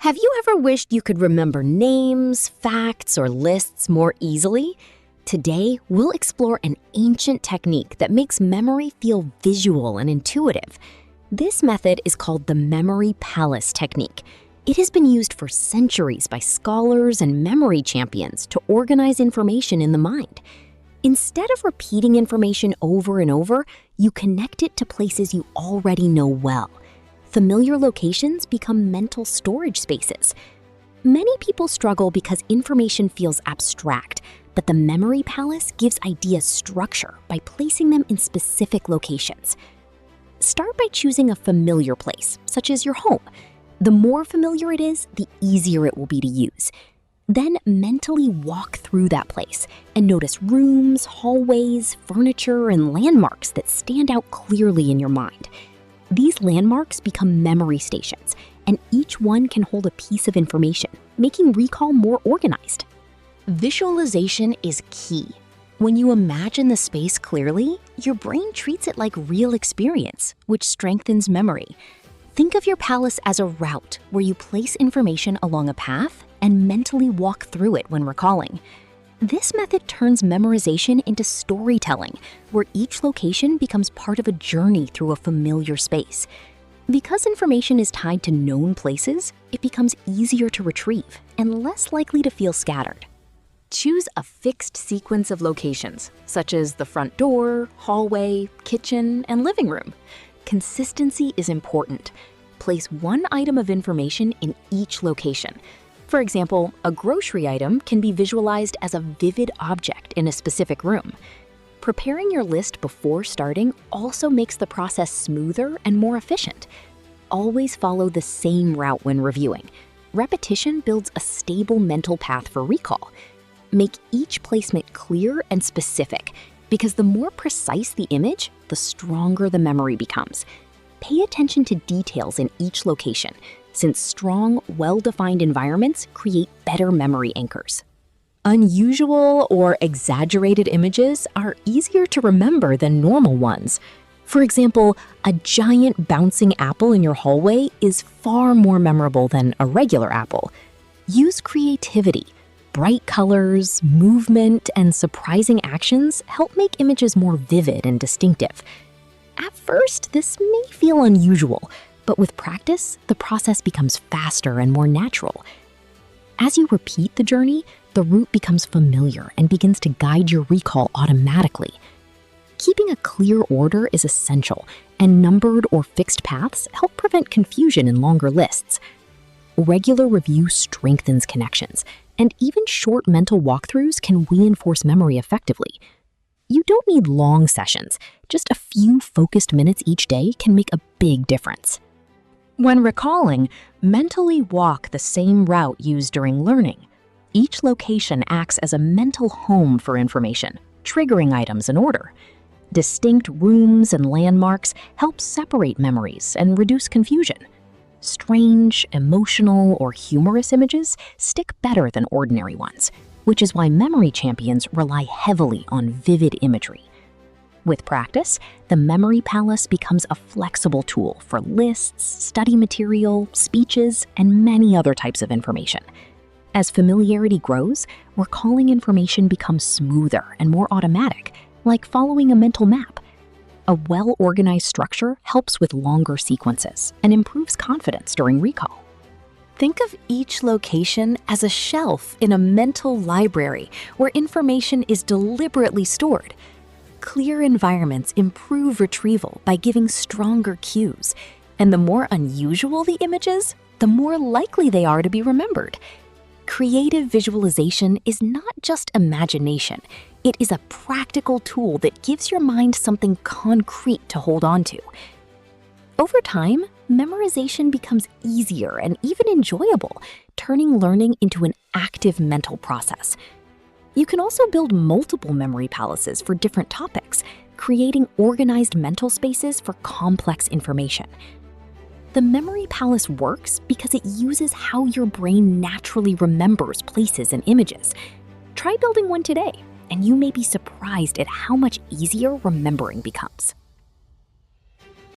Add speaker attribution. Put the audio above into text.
Speaker 1: Have you ever wished you could remember names, facts, or lists more easily? Today, we'll explore an ancient technique that makes memory feel visual and intuitive. This method is called the memory palace technique. It has been used for centuries by scholars and memory champions to organize information in the mind. Instead of repeating information over and over, you connect it to places you already know well. Familiar locations become mental storage spaces. Many people struggle because information feels abstract, but the memory palace gives ideas structure by placing them in specific locations. Start by choosing a familiar place, such as your home. The more familiar it is, the easier it will be to use. Then mentally walk through that place and notice rooms, hallways, furniture, and landmarks that stand out clearly in your mind. These landmarks become memory stations, and each one can hold a piece of information, making recall more organized. Visualization is key. When you imagine the space clearly, your brain treats it like real experience, which strengthens memory. Think of your palace as a route where you place information along a path and mentally walk through it when recalling. This method turns memorization into storytelling, where each location becomes part of a journey through a familiar space. Because information is tied to known places, it becomes easier to retrieve and less likely to feel scattered. Choose a fixed sequence of locations, such as the front door, hallway, kitchen, and living room. Consistency is important. Place one item of information in each location. For example, a grocery item can be visualized as a vivid object in a specific room. Preparing your list before starting also makes the process smoother and more efficient. Always follow the same route when reviewing. Repetition builds a stable mental path for recall. Make each placement clear and specific, because the more precise the image, the stronger the memory becomes. Pay attention to details in each location, since strong, well-defined environments create better memory anchors. Unusual or exaggerated images are easier to remember than normal ones. For example, a giant bouncing apple in your hallway is far more memorable than a regular apple. Use creativity. Bright colors, movement, and surprising actions help make images more vivid and distinctive. At first, this may feel unusual, but with practice, the process becomes faster and more natural. As you repeat the journey, the route becomes familiar and begins to guide your recall automatically. Keeping a clear order is essential, and numbered or fixed paths help prevent confusion in longer lists. Regular review strengthens connections, and even short mental walkthroughs can reinforce memory effectively. You don't need long sessions. Just a few focused minutes each day can make a big difference. When recalling, mentally walk the same route used during learning. Each location acts as a mental home for information, triggering items in order. Distinct rooms and landmarks help separate memories and reduce confusion. Strange, emotional, or humorous images stick better than ordinary ones, which is why memory champions rely heavily on vivid imagery. With practice, the memory palace becomes a flexible tool for lists, study material, speeches, and many other types of information. As familiarity grows, recalling information becomes smoother and more automatic, like following a mental map. A well-organized structure helps with longer sequences and improves confidence during recall. Think of each location as a shelf in a mental library where information is deliberately stored. Clear environments improve retrieval by giving stronger cues, and the more unusual the images, the more likely they are to be remembered. Creative visualization is not just imagination. It is a practical tool that gives your mind something concrete to hold on to. Over time, memorization becomes easier and even enjoyable, turning learning into an active mental process. You can also build multiple memory palaces for different topics, creating organized mental spaces for complex information. The memory palace works because it uses how your brain naturally remembers places and images. Try building one today, and you may be surprised at how much easier remembering becomes.